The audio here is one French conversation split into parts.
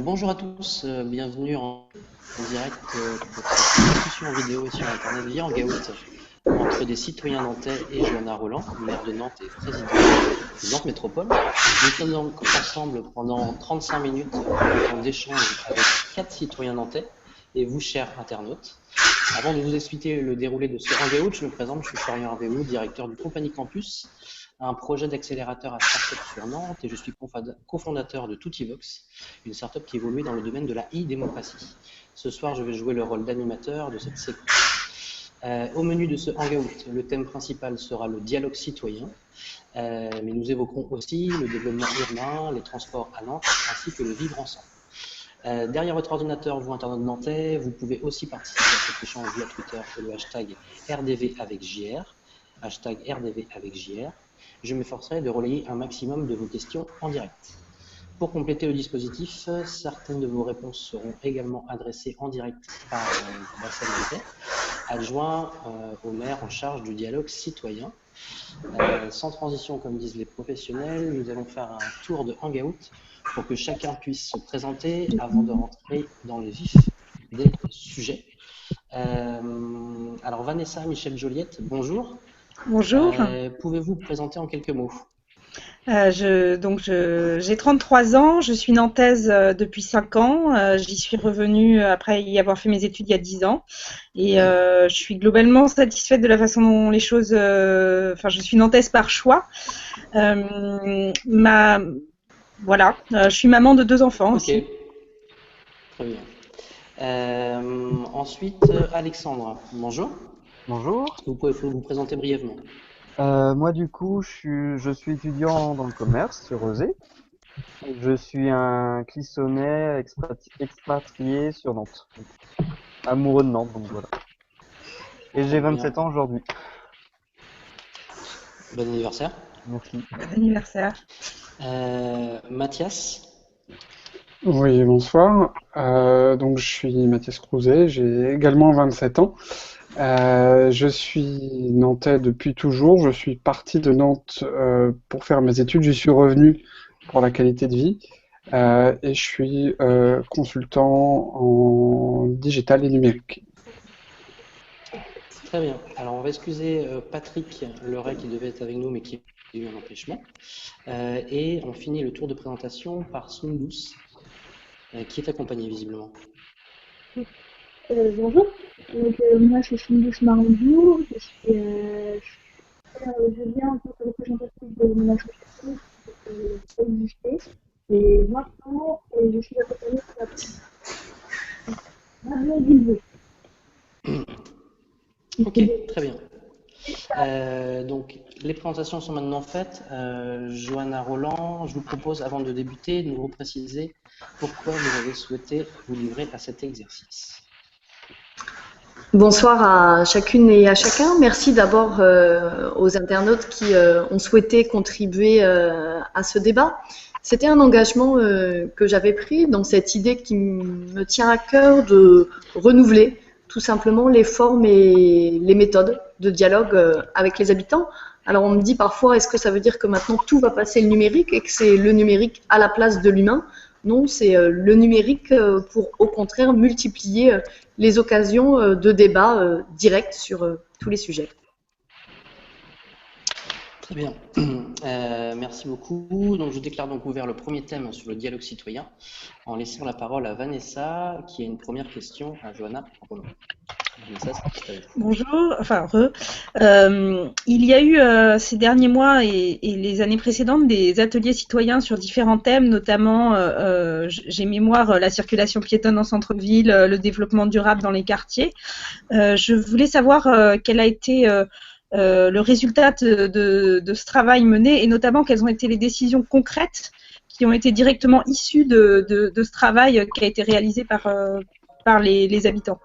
Bonjour à tous, bienvenue en direct pour cette discussion en vidéo et sur Internet via Hangout entre des citoyens nantais et Johanna Roland, maire de Nantes et présidente de Nantes Métropole. Nous sommes donc ensemble pendant 35 minutes en temps d'échange avec 4 citoyens nantais et vous, chers internautes. Avant de vous expliquer le déroulé de ce Hangout, je me présente, je suis Florian Hervéou, directeur du Compagnie Campus, un projet d'accélérateur à start-up sur Nantes, et je suis cofondateur de Toutivox, une start-up qui évolue dans le domaine de la e-démocratie. Ce soir, je vais jouer le rôle d'animateur de cette séquence. Au menu de ce Hangout, le thème principal sera le dialogue citoyen, mais nous évoquerons aussi le développement urbain, les transports à Nantes, ainsi que le vivre ensemble. Derrière votre ordinateur, vous, internaute nantais, vous pouvez aussi participer à cet échange via Twitter et le hashtag RDV avec JR, hashtag RDV avec JR. Je m'efforcerai de relayer un maximum de vos questions en direct. Pour compléter le dispositif, certaines de vos réponses seront également adressées en direct par Bassel Nantais, adjoint au maire en charge du dialogue citoyen. Sans transition, comme disent les professionnels, nous allons faire un tour de Hangout pour que chacun puisse se présenter avant de rentrer dans le vif des sujets. Alors Vanessa Michel Joliette, bonjour. Bonjour. Pouvez-vous vous présenter en quelques mots? J'ai 33 ans, je suis nantaise depuis 5 ans. J'y suis revenue après y avoir fait mes études il y a 10 ans. Et je suis globalement satisfaite de la façon dont les choses... je suis nantaise par choix. Voilà, je suis maman de 2 enfants aussi. Très bien. Ensuite, Alexandre, bonjour. Bonjour. Vous pouvez vous présenter brièvement. Moi, du coup, je suis étudiant dans le commerce sur Euzé. Je suis un Clissonnais expatrié sur Nantes. Amoureux de Nantes, donc voilà. Et j'ai 27 ans aujourd'hui. Bon anniversaire. Merci. Bon anniversaire. Mathias. Oui, bonsoir. Donc, je suis Mathias Crouzet, j'ai également 27 ans. Je suis nantais depuis toujours. Je suis parti de Nantes pour faire mes études. J'y suis revenu pour la qualité de vie. Et je suis consultant en digital et numérique. Très bien. Alors, on va excuser Patrick Leray qui devait être avec nous, mais qui a eu un empêchement. Et on finit le tour de présentation par Sundus, qui est accompagné visiblement. Bonjour, moi c'est Sundus Marandou, je viens en tant que représentative de mon association qui existait, et maintenant je suis accompagnée par la Marion Guilbeault. Ok, très bien. Donc, les présentations sont maintenant faites. Johanna Roland, je vous propose, avant de débuter, de nous repréciser pourquoi vous avez souhaité vous livrer à cet exercice. Bonsoir à chacune et à chacun. Merci d'abord aux internautes qui ont souhaité contribuer à ce débat. C'était un engagement que j'avais pris dans cette idée qui me tient à cœur de renouveler tout simplement les formes et les méthodes de dialogue avec les habitants. Alors on me dit parfois, est-ce que ça veut dire que maintenant tout va passer le numérique et que c'est le numérique à la place de l'humain? Non, c'est le numérique pour au contraire multiplier les occasions de débat direct sur tous les sujets. Très bien, merci beaucoup. Donc, je déclare donc ouvert le premier thème sur le dialogue citoyen en laissant la parole à Vanessa qui a une première question à Johanna Roland. Vanessa, bonjour, il y a eu ces derniers mois et les années précédentes des ateliers citoyens sur différents thèmes, notamment, j'ai mémoire, la circulation piétonne en centre-ville, le développement durable dans les quartiers. Je voulais savoir quel a été le résultat de ce travail mené et notamment quelles ont été les décisions concrètes qui ont été directement issues de ce travail qui a été réalisé par les habitants.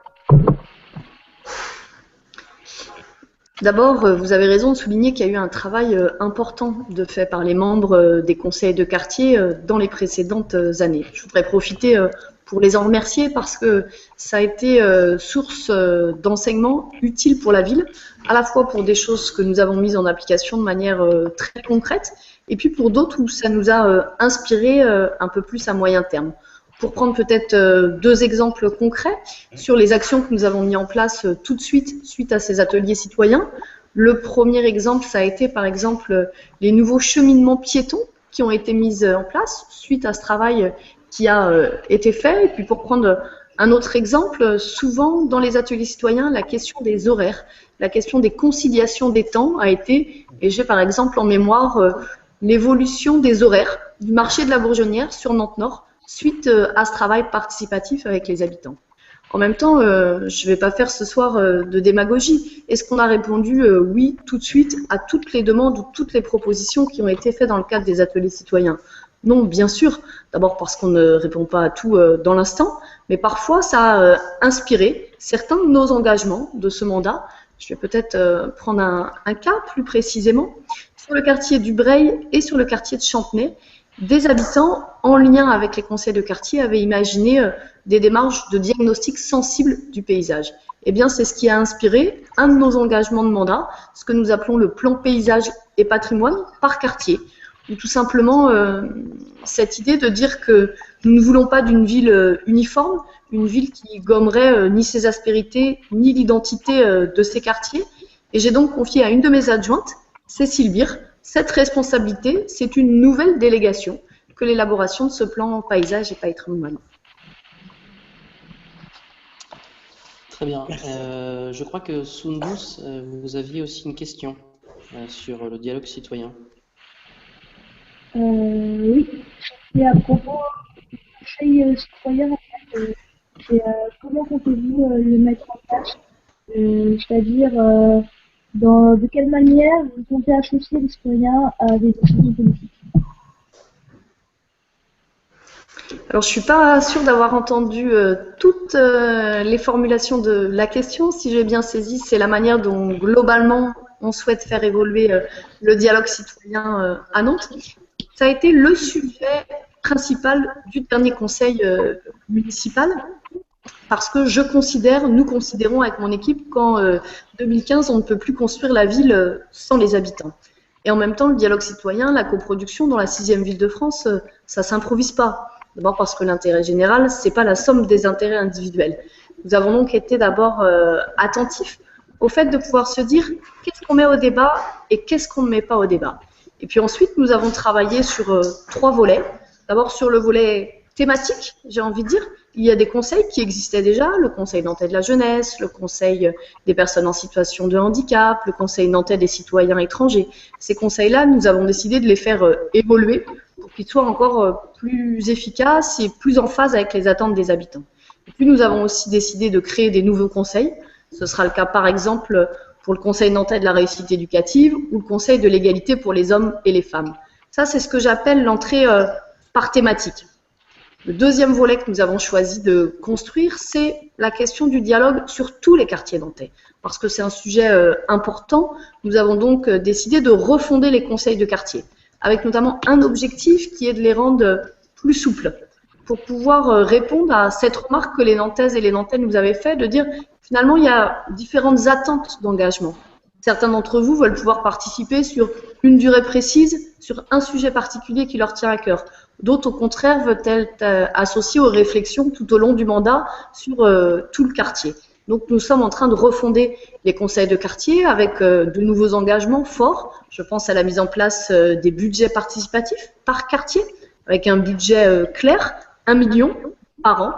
D'abord, vous avez raison de souligner qu'il y a eu un travail important de fait par les membres des conseils de quartier dans les précédentes années. Je voudrais profiter pour les en remercier parce que ça a été source d'enseignement utile pour la ville, à la fois pour des choses que nous avons mises en application de manière très concrète, et puis pour d'autres où ça nous a inspiré un peu plus à moyen terme. Pour prendre peut-être deux exemples concrets sur les actions que nous avons mis en place tout de suite à ces ateliers citoyens. Le premier exemple, ça a été par exemple les nouveaux cheminements piétons qui ont été mis en place suite à ce travail qui a été fait. Et puis pour prendre un autre exemple, souvent dans les ateliers citoyens, la question des horaires, la question des conciliations des temps a été, et j'ai par exemple en mémoire l'évolution des horaires du marché de la Bourgeonnière sur Nantes-Nord suite à ce travail participatif avec les habitants. En même temps, je ne vais pas faire ce soir de démagogie. Est-ce qu'on a répondu oui tout de suite à toutes les demandes ou toutes les propositions qui ont été faites dans le cadre des ateliers citoyens? Non, bien sûr. D'abord parce qu'on ne répond pas à tout dans l'instant, mais parfois ça a inspiré certains de nos engagements de ce mandat. Je vais peut-être prendre un cas plus précisément. Sur le quartier du Breil et sur le quartier de Chantenay, des habitants, en lien avec les conseils de quartier, avaient imaginé des démarches de diagnostic sensible du paysage. Eh bien, c'est ce qui a inspiré un de nos engagements de mandat, ce que nous appelons le plan paysage et patrimoine par quartier, ou tout simplement cette idée de dire que nous ne voulons pas d'une ville uniforme, une ville qui gommerait ni ses aspérités, ni l'identité de ses quartiers. Et j'ai donc confié à une de mes adjointes, Cécile Bire, cette responsabilité. C'est une nouvelle délégation que l'élaboration de ce plan paysage et patrimoine. Très bien. Je crois que Sundus, vous aviez aussi une question sur le dialogue citoyen. Oui, et à propos du conseil citoyen, en fait, comment comptez-vous le mettre en place? C'est-à-dire, de quelle manière vous comptez associer les citoyens à des décisions politiques? Alors, je ne suis pas sûre d'avoir entendu toutes les formulations de la question. Si j'ai bien saisi, c'est la manière dont, globalement, on souhaite faire évoluer le dialogue citoyen à Nantes. Ça a été le sujet principal du dernier conseil municipal, parce que nous considérons avec mon équipe qu'en 2015, on ne peut plus construire la ville sans les habitants. Et en même temps, le dialogue citoyen, la coproduction dans la 6e ville de France, ça ne s'improvise pas. D'abord parce que l'intérêt général, ce n'est pas la somme des intérêts individuels. Nous avons donc été d'abord attentifs au fait de pouvoir se dire qu'est-ce qu'on met au débat et qu'est-ce qu'on ne met pas au débat. Et puis ensuite, nous avons travaillé sur 3 volets. D'abord sur le volet thématique, j'ai envie de dire. Il y a des conseils qui existaient déjà, le conseil nantais de la jeunesse, le conseil des personnes en situation de handicap, le conseil nantais des citoyens étrangers. Ces conseils-là, nous avons décidé de les faire évoluer pour qu'ils soient encore plus efficaces et plus en phase avec les attentes des habitants. Et puis nous avons aussi décidé de créer des nouveaux conseils. Ce sera le cas par exemple pour le conseil nantais de la réussite éducative ou le conseil de l'égalité pour les hommes et les femmes. Ça, c'est ce que j'appelle l'entrée par thématique. Le deuxième volet que nous avons choisi de construire, c'est la question du dialogue sur tous les quartiers nantais. Parce que c'est un sujet important, nous avons donc décidé de refonder les conseils de quartier, avec notamment un objectif qui est de les rendre plus souples, pour pouvoir répondre à cette remarque que les Nantaises et les Nantais nous avaient fait, de dire finalement il y a différentes attentes d'engagement. Certains d'entre vous veulent pouvoir participer sur une durée précise, sur un sujet particulier qui leur tient à cœur. D'autres, au contraire, veulent être associés aux réflexions tout au long du mandat sur tout le quartier. Donc, nous sommes en train de refonder les conseils de quartier avec de nouveaux engagements forts. Je pense à la mise en place des budgets participatifs par quartier, avec un budget clair, 1 million par an.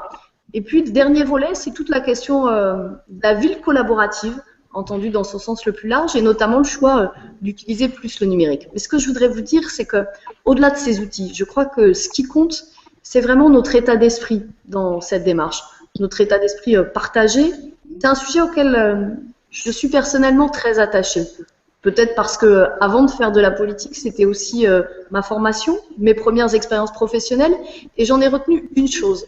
Et puis, le dernier volet, c'est toute la question de la ville collaborative, entendue dans son sens le plus large, et notamment le choix d'utiliser plus le numérique. Mais ce que je voudrais vous dire, c'est que, au-delà de ces outils, je crois que ce qui compte, c'est vraiment notre état d'esprit dans cette démarche, notre état d'esprit partagé. C'est un sujet auquel je suis personnellement très attachée. Peut-être parce que, avant de faire de la politique, c'était aussi ma formation, mes premières expériences professionnelles, et j'en ai retenu une chose.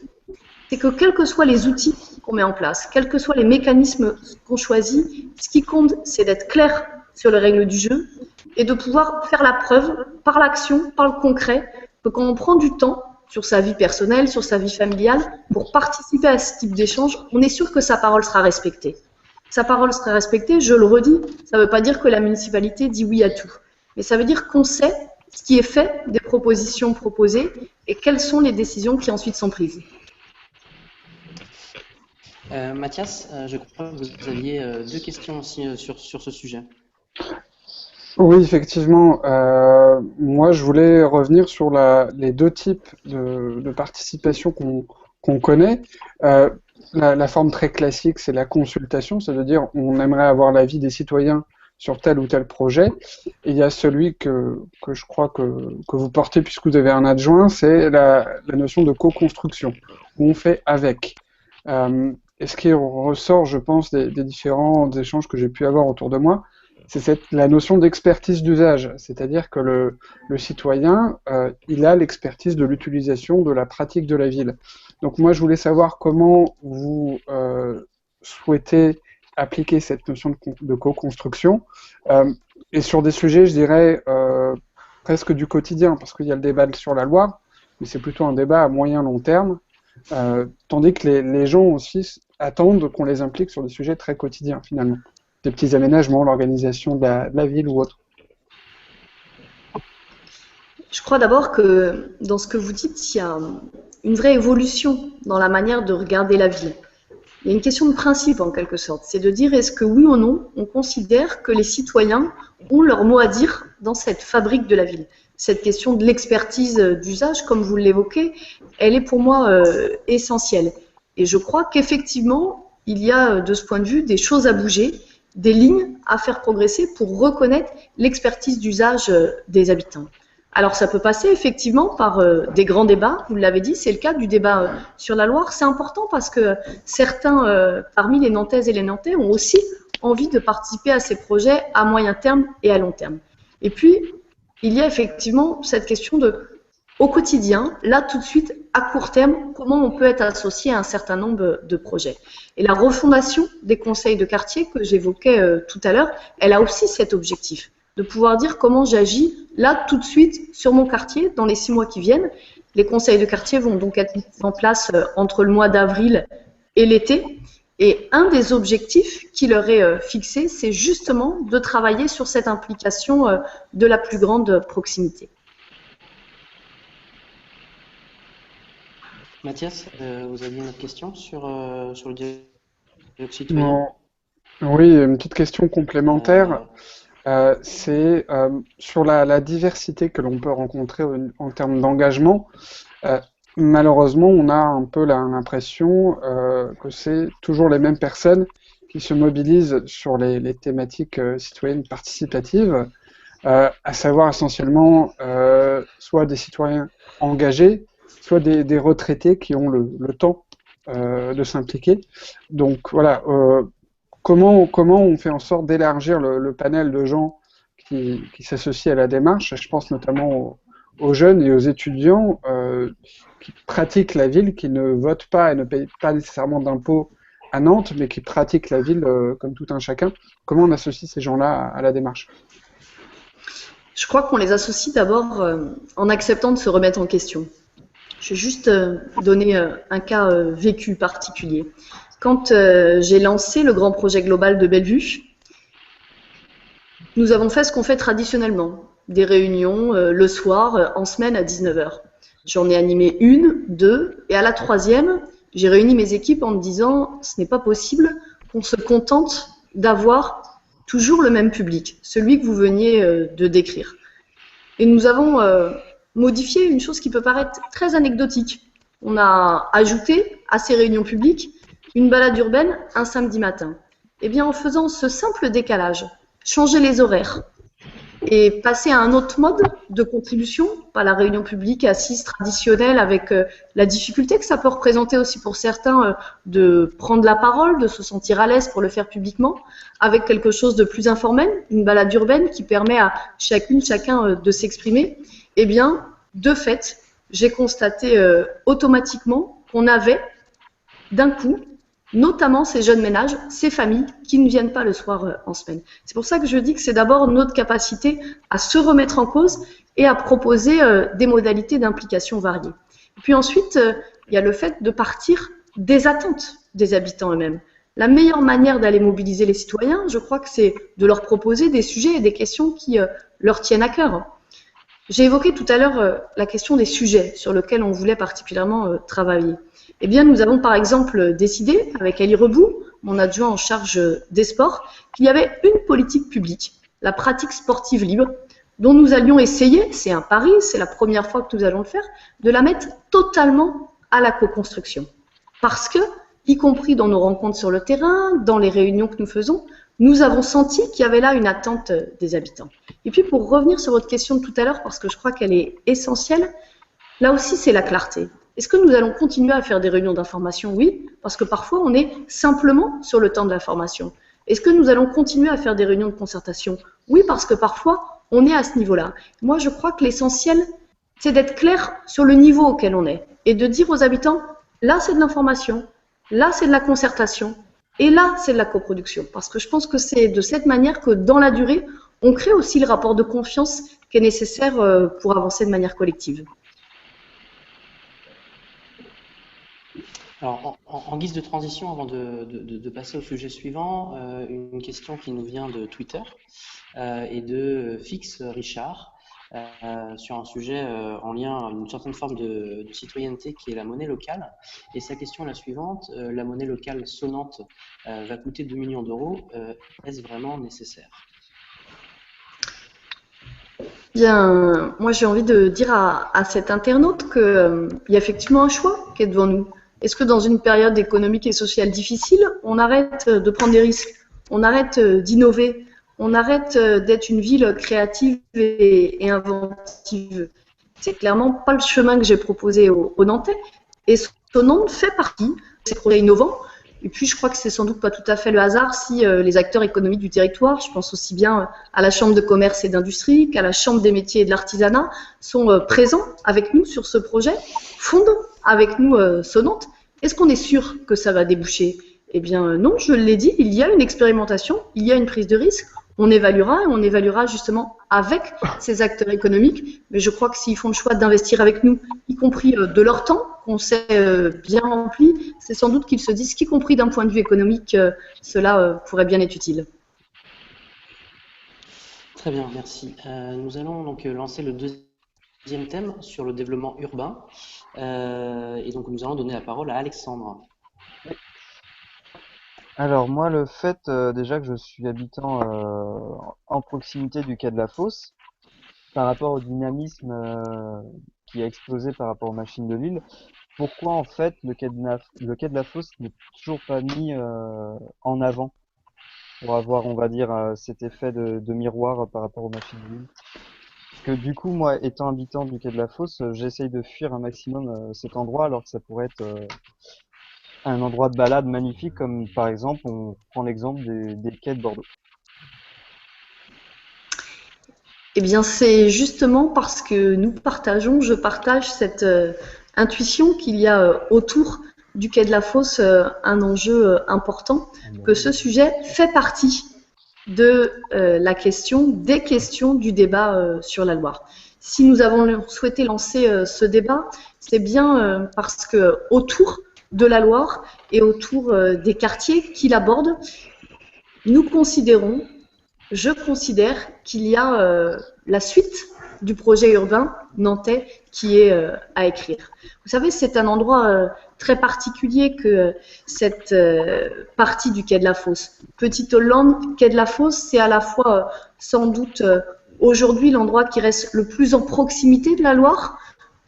C'est que quels que soient les outils qu'on met en place, quels que soient les mécanismes qu'on choisit, ce qui compte, c'est d'être clair sur les règles du jeu et de pouvoir faire la preuve, par l'action, par le concret, que quand on prend du temps sur sa vie personnelle, sur sa vie familiale, pour participer à ce type d'échange, on est sûr que sa parole sera respectée. Sa parole sera respectée, je le redis, ça ne veut pas dire que la municipalité dit oui à tout. Mais ça veut dire qu'on sait ce qui est fait des propositions proposées et quelles sont les décisions qui ensuite sont prises. Mathias, je crois que vous aviez deux questions aussi sur ce sujet. Oui, effectivement. Moi, je voulais revenir sur les deux types de participation qu'on connaît. La forme très classique, c'est la consultation, c'est-à-dire on aimerait avoir l'avis des citoyens sur tel ou tel projet. Et il y a celui que je crois que vous portez puisque vous avez un adjoint, c'est la notion de co-construction, où on fait avec. Et ce qui ressort, je pense, des différents échanges que j'ai pu avoir autour de moi, c'est la notion d'expertise d'usage, c'est-à-dire que le citoyen, il a l'expertise de l'utilisation, de la pratique de la ville. Donc moi, je voulais savoir comment vous souhaitez appliquer cette notion de co-construction, et sur des sujets, je dirais, presque du quotidien, parce qu'il y a le débat sur la loi, mais c'est plutôt un débat à moyen-long terme, tandis que les gens aussi attendent qu'on les implique sur des sujets très quotidiens, finalement. Des petits aménagements, l'organisation de la ville ou autre. Je crois d'abord que dans ce que vous dites, il y a une vraie évolution dans la manière de regarder la ville. Il y a une question de principe en quelque sorte, c'est de dire est-ce que oui ou non, on considère que les citoyens ont leur mot à dire dans cette fabrique de la ville. Cette question de l'expertise d'usage, comme vous l'évoquez, elle est pour moi essentielle. Et je crois qu'effectivement, il y a de ce point de vue des choses à bouger, des lignes à faire progresser pour reconnaître l'expertise d'usage des habitants. Alors ça peut passer effectivement par des grands débats, vous l'avez dit, c'est le cas du débat sur la Loire. C'est important parce que certains parmi les Nantaises et les Nantais ont aussi envie de participer à ces projets à moyen terme et à long terme. Et puis, il y a effectivement cette question de, au quotidien, là tout de suite, à court terme, comment on peut être associé à un certain nombre de projets. Et la refondation des conseils de quartier que j'évoquais tout à l'heure, elle a aussi cet objectif, de pouvoir dire comment j'agis là tout de suite sur mon quartier dans les 6 mois qui viennent. Les conseils de quartier vont donc être mis en place entre le mois d'avril et l'été. Et un des objectifs qui leur est fixé, c'est justement de travailler sur cette implication de la plus grande proximité. Mathias, vous aviez une autre question sur le dialogue citoyen? Non. Oui, une petite question complémentaire. C'est sur la diversité que l'on peut rencontrer en termes d'engagement. Malheureusement, on a un peu l'impression que c'est toujours les mêmes personnes qui se mobilisent sur les thématiques citoyennes participatives, à savoir essentiellement soit des citoyens engagés, soit des retraités qui ont le temps de s'impliquer. Donc voilà, comment on fait en sorte d'élargir le panel de gens qui s'associent à la démarche? Je pense notamment aux jeunes et aux étudiants qui pratiquent la ville, qui ne votent pas et ne payent pas nécessairement d'impôts à Nantes, mais qui pratiquent la ville comme tout un chacun. Comment on associe ces gens-là à la démarche? Je crois qu'on les associe d'abord en acceptant de se remettre en question. Je vais juste donner un cas vécu particulier. Quand j'ai lancé le grand projet global de Bellevue, nous avons fait ce qu'on fait traditionnellement, des réunions le soir, en semaine à 19h. J'en ai animé 1, 2, et à la 3e, j'ai réuni mes équipes en me disant « ce n'est pas possible qu'on se contente d'avoir toujours le même public, celui que vous veniez de décrire ». Et nous avons modifié une chose qui peut paraître très anecdotique. On a ajouté à ces réunions publiques une balade urbaine un samedi matin. Eh bien, en faisant ce simple décalage, changer les horaires et passer à un autre mode de contribution, pas la réunion publique assise traditionnelle avec la difficulté que ça peut représenter aussi pour certains de prendre la parole, de se sentir à l'aise pour le faire publiquement, avec quelque chose de plus informel, une balade urbaine qui permet à chacun de s'exprimer. Eh bien, de fait, j'ai constaté automatiquement qu'on avait d'un coup notamment ces jeunes ménages, ces familles qui ne viennent pas le soir en semaine. C'est pour ça que je dis que c'est d'abord notre capacité à se remettre en cause et à proposer des modalités d'implication variées. Et puis ensuite, il y a le fait de partir des attentes des habitants eux-mêmes. La meilleure manière d'aller mobiliser les citoyens, je crois que c'est de leur proposer des sujets et des questions qui leur tiennent à cœur. J'ai évoqué tout à l'heure la question des sujets sur lesquels on voulait particulièrement travailler. Eh bien, nous avons par exemple décidé, avec Ali Rebou, mon adjoint en charge des sports, qu'il y avait une politique publique, la pratique sportive libre, dont nous allions essayer, c'est un pari, c'est la première fois que nous allons le faire, de la mettre totalement à la co-construction. Parce que, y compris dans nos rencontres sur le terrain, dans les réunions que nous faisons, nous avons senti qu'il y avait là une attente des habitants. Et puis pour revenir sur votre question de tout à l'heure, parce que je crois qu'elle est essentielle, là aussi c'est la clarté. Est-ce que nous allons continuer à faire des réunions d'information? Oui, parce que parfois on est simplement sur le temps de l'information. Est-ce que nous allons continuer à faire des réunions de concertation? Oui, parce que parfois on est à ce niveau-là. Moi je crois que l'essentiel, c'est d'être clair sur le niveau auquel on est et de dire aux habitants, là c'est de l'information, là c'est de la concertation, et là, c'est de la coproduction, parce que je pense que c'est de cette manière que, dans la durée, on crée aussi le rapport de confiance qui est nécessaire pour avancer de manière collective. Alors, en guise de transition, avant de passer au sujet suivant, une question qui nous vient de Twitter et de Fix Richard sur un sujet en lien à une certaine forme de citoyenneté qui est la monnaie locale. Et sa question est la suivante, la monnaie locale sonnante va coûter 2 millions d'euros, est-ce vraiment nécessaire? Bien, moi j'ai envie de dire à cet internaute qu'il y a effectivement un choix qui est devant nous. Est-ce que dans une période économique et sociale difficile, on arrête de prendre des risques, on arrête d'innover, on arrête d'être une ville créative et inventive? C'est clairement pas le chemin que j'ai proposé aux Nantais. Et Sonnante fait partie de ces projets innovants. Et puis je crois que c'est sans doute pas tout à fait le hasard si les acteurs économiques du territoire, je pense aussi bien à la Chambre de commerce et d'industrie qu'à la Chambre des métiers et de l'artisanat, sont présents avec nous sur ce projet, fondent avec nous Sonnante. Est-ce qu'on est sûr que ça va déboucher? Eh bien non, je l'ai dit, il y a une expérimentation, il y a une prise de risque. On évaluera et on évaluera justement avec ces acteurs économiques. Mais je crois que s'ils font le choix d'investir avec nous, y compris de leur temps, qu'on sait bien rempli, c'est sans doute qu'ils se disent qu'y compris d'un point de vue économique, cela pourrait bien être utile. Très bien, merci. Nous allons donc lancer le deuxième thème sur le développement urbain. Et donc nous allons donner la parole à Alexandre. Alors moi, le fait déjà que je suis habitant en proximité du quai de la Fosse, par rapport au dynamisme qui a explosé par rapport aux machines de Lille, pourquoi en fait le quai de la Fosse n'est toujours pas mis en avant pour avoir, on va dire, cet effet de miroir par rapport aux machines de Lille? Parce que du coup, moi, étant habitant du quai de la Fosse, j'essaye de fuir un maximum cet endroit, alors que ça pourrait être un endroit de balade magnifique, comme par exemple, on prend l'exemple des quais de Bordeaux. Eh bien, c'est justement parce que je partage cette intuition qu'il y a autour du quai de la Fosse un enjeu important, que ce sujet fait partie de des questions du débat sur la Loire. Si nous avons souhaité lancer ce débat, c'est bien parce que autour de la Loire et autour des quartiers qu'il aborde, je considère qu'il y a la suite du projet urbain nantais qui est à écrire. Vous savez, c'est un endroit très particulier que cette partie du quai de la Fosse. Petite Hollande, quai de la Fosse, c'est à la fois sans doute aujourd'hui l'endroit qui reste le plus en proximité de la Loire.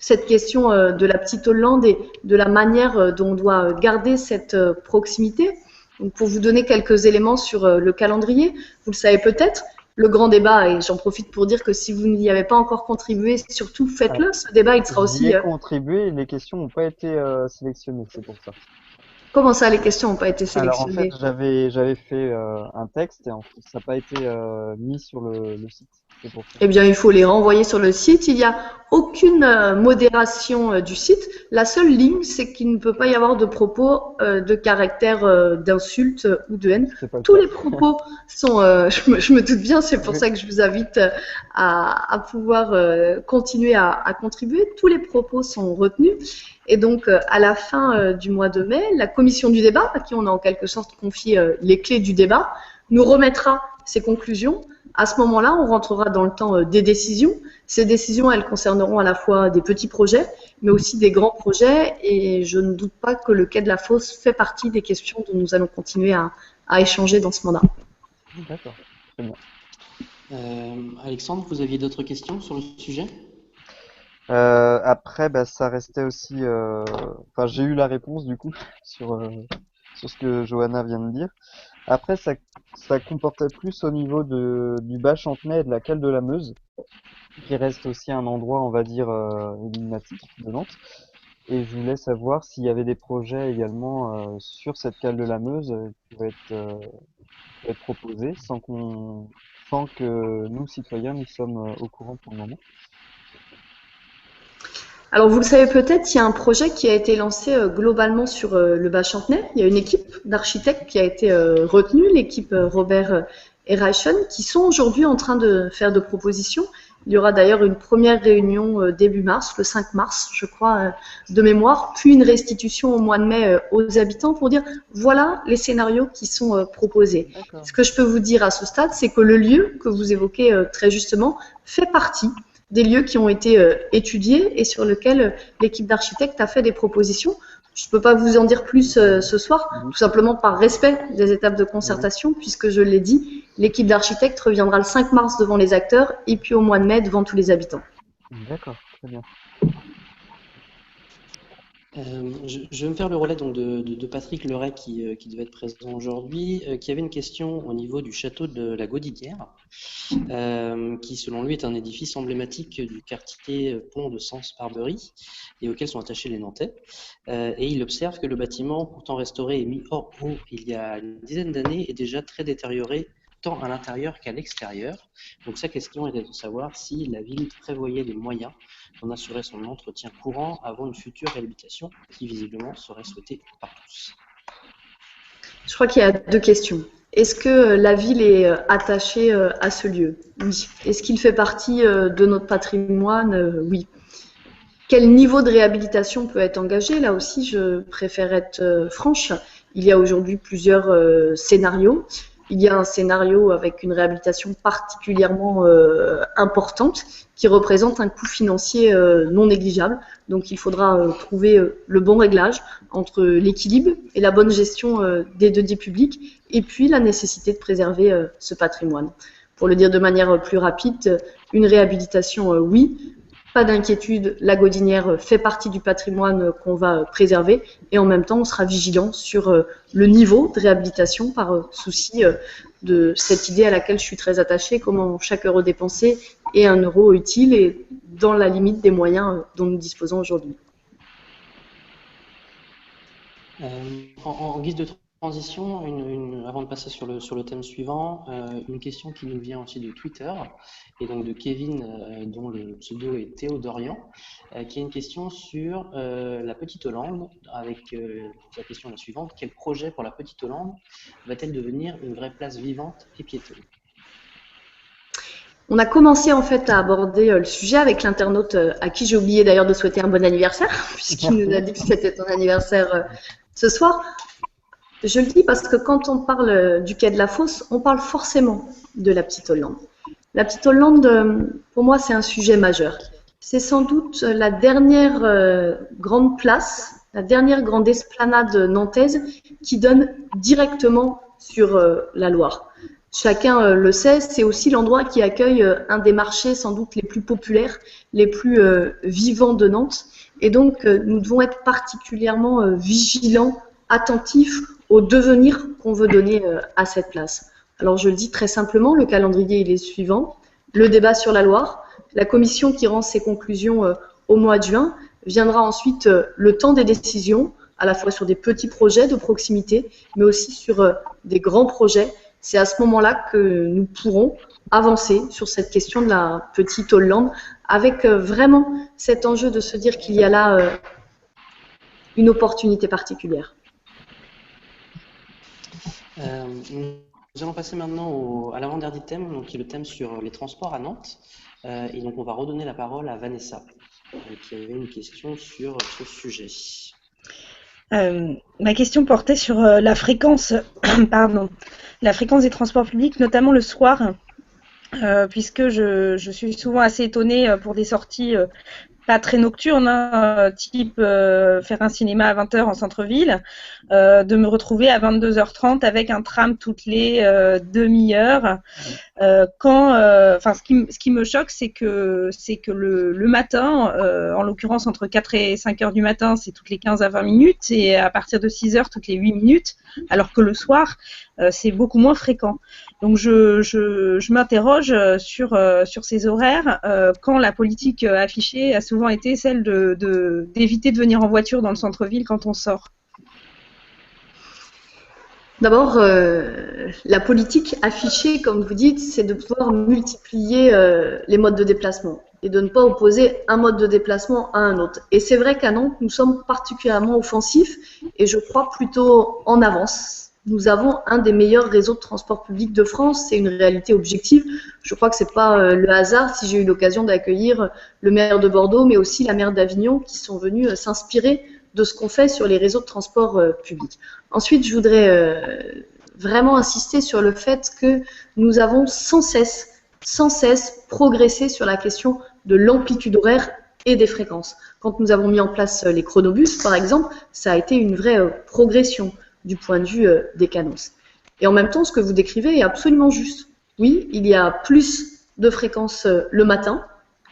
Cette question de la Petite Hollande et de la manière dont on doit garder cette proximité. Donc pour vous donner quelques éléments sur le calendrier, vous le savez peut-être, le grand débat, et j'en profite pour dire que si vous n'y avez pas encore contribué, surtout faites-le, ce débat il sera aussi... J'y ai contribué et les questions n'ont pas été sélectionnées, c'est pour ça. Comment ça, les questions n'ont pas été sélectionnées? Alors en fait, j'avais fait un texte et en fait, ça n'a pas été mis sur le site. Pour ça. Eh bien, il faut les renvoyer sur le site. Il n'y a aucune modération du site. La seule ligne, c'est qu'il ne peut pas y avoir de propos de caractère d'insulte ou de haine. Tous les propos sont... je me doute bien, c'est pour ça que je vous invite à pouvoir continuer à contribuer. Tous les propos sont retenus. Et donc, à la fin du mois de mai, la commission du débat, à qui on a en quelque sorte confié les clés du débat, nous remettra ses conclusions À ce moment-là, on rentrera dans le temps des décisions. Ces décisions, elles concerneront à la fois des petits projets, mais aussi des grands projets. Et je ne doute pas que le quai de la Fosse fait partie des questions dont nous allons continuer à échanger dans ce mandat. D'accord, très bien. Alexandre, vous aviez d'autres questions sur le sujet? Après, ça restait aussi. Enfin, j'ai eu la réponse du coup sur ce que Johanna vient de dire. Après, ça comportait plus au niveau du bas Chantenay et de la cale de la Meuse, qui reste aussi un endroit, on va dire, énigmatique de Nantes. Et je voulais savoir s'il y avait des projets également sur cette cale de la Meuse qui pouvaient être proposés sans que nous, citoyens, nous sommes au courant pour le moment. Alors, vous le savez peut-être, il y a un projet qui a été lancé globalement sur le Bas-Chantenay. Il y a une équipe d'architectes qui a été retenue, l'équipe Robert et Reichen, qui sont aujourd'hui en train de faire de propositions. Il y aura d'ailleurs une première réunion début mars, le 5 mars, je crois, de mémoire, puis une restitution au mois de mai aux habitants pour dire voilà les scénarios qui sont proposés. D'accord. Ce que je peux vous dire à ce stade, c'est que le lieu que vous évoquez très justement fait partie des lieux qui ont été étudiés et sur lesquels l'équipe d'architectes a fait des propositions. Je ne peux pas vous en dire plus ce soir, tout simplement par respect des étapes de concertation, puisque je l'ai dit, l'équipe d'architectes reviendra le 5 mars devant les acteurs et puis au mois de mai devant tous les habitants. D'accord, très bien. Je vais me faire le relais donc de Patrick Leray qui devait être présent aujourd'hui, qui avait une question au niveau du château de la Gaudinière, qui selon lui est un édifice emblématique du quartier Pont de Sens-Barberie et auquel sont attachés les Nantais. Et il observe que le bâtiment, pourtant restauré et mis hors eau il y a une dizaine d'années, est déjà très détérioré tant à l'intérieur qu'à l'extérieur. Donc sa question était de savoir si la ville prévoyait les moyens d'en assurer son entretien courant avant une future réhabilitation qui visiblement serait souhaitée par tous. Je crois qu'il y a deux questions. Est-ce que la ville est attachée à ce lieu? Oui. Est-ce qu'il fait partie de notre patrimoine? Oui. Quel niveau de réhabilitation peut être engagé? Là aussi, je préfère être franche. Il y a aujourd'hui plusieurs scénarios. Il y a un scénario avec une réhabilitation particulièrement importante qui représente un coût financier non négligeable. Donc il faudra trouver le bon réglage entre l'équilibre et la bonne gestion des deniers publics et puis la nécessité de préserver ce patrimoine. Pour le dire de manière plus rapide, une réhabilitation, oui. Pas d'inquiétude, la Gaudinière fait partie du patrimoine qu'on va préserver et en même temps, on sera vigilant sur le niveau de réhabilitation par souci de cette idée à laquelle je suis très attachée, comment chaque euro dépensé est un euro utile et dans la limite des moyens dont nous disposons aujourd'hui. En guise de transition, avant de passer sur le thème suivant, une question qui nous vient aussi de Twitter, et donc de Kevin, dont le pseudo est Théodorian, qui a une question sur la Petite Hollande, avec la question la suivante: quel projet pour la Petite Hollande va-t-elle devenir une vraie place vivante et piétonne? On a commencé en fait à aborder le sujet avec l'internaute à qui j'ai oublié d'ailleurs de souhaiter un bon anniversaire, puisqu'il nous a dit que c'était ton anniversaire ce soir. Je le dis parce que quand on parle du quai de la Fosse, on parle forcément de la Petite Hollande. La Petite Hollande, pour moi, c'est un sujet majeur. C'est sans doute la dernière grande place, la dernière grande esplanade nantaise qui donne directement sur la Loire. Chacun le sait, c'est aussi l'endroit qui accueille un des marchés sans doute les plus populaires, les plus vivants de Nantes. Et donc, nous devons être particulièrement vigilants, attentifs au devenir qu'on veut donner à cette place. Alors, je le dis très simplement, le calendrier il est suivant. Le débat sur la Loire, la commission qui rend ses conclusions au mois de juin, viendra ensuite le temps des décisions, à la fois sur des petits projets de proximité, mais aussi sur des grands projets. C'est à ce moment-là que nous pourrons avancer sur cette question de la Petite Hollande, avec vraiment cet enjeu de se dire qu'il y a là une opportunité particulière. Nous allons passer maintenant à l'avant-dernier thème, donc, qui est le thème sur les transports à Nantes. Et donc on va redonner la parole à Vanessa, qui avait une question sur ce sujet. Ma question portait sur la fréquence, pardon, la fréquence des transports publics, notamment le soir. puisque je suis souvent assez étonnée pour des sorties pas très nocturnes, hein, type faire un cinéma à 20h en centre-ville, de me retrouver à 22h30 avec un tram toutes les demi-heures. Ce qui me choque, c'est que le matin, en l'occurrence entre 4 et 5 heures du matin, c'est toutes les 15 à 20 minutes, et à partir de 6 heures, toutes les 8 minutes, alors que le soir, c'est beaucoup moins fréquent. Donc je m'interroge sur ces horaires, quand la politique affichée a souvent été celle d'éviter de venir en voiture dans le centre-ville quand on sort. D'abord, la politique affichée, comme vous dites, c'est de pouvoir multiplier les modes de déplacement et de ne pas opposer un mode de déplacement à un autre. Et c'est vrai qu'à Nantes, nous sommes particulièrement offensifs et je crois plutôt en avance. Nous avons un des meilleurs réseaux de transport public de France, c'est une réalité objective. Je crois que c'est pas le hasard si j'ai eu l'occasion d'accueillir le maire de Bordeaux, mais aussi la maire d'Avignon, qui sont venus s'inspirer de ce qu'on fait sur les réseaux de transport public. Ensuite, je voudrais vraiment insister sur le fait que nous avons sans cesse progressé sur la question de l'amplitude horaire et des fréquences. Quand nous avons mis en place les chronobus, par exemple, ça a été une vraie progression du point de vue des cadences. Et en même temps, ce que vous décrivez est absolument juste. Oui, il y a plus de fréquences le matin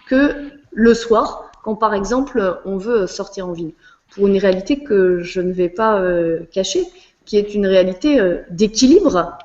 que le soir, quand par exemple on veut sortir en ville. Pour une réalité que je ne vais pas cacher, qui est une réalité d'équilibre.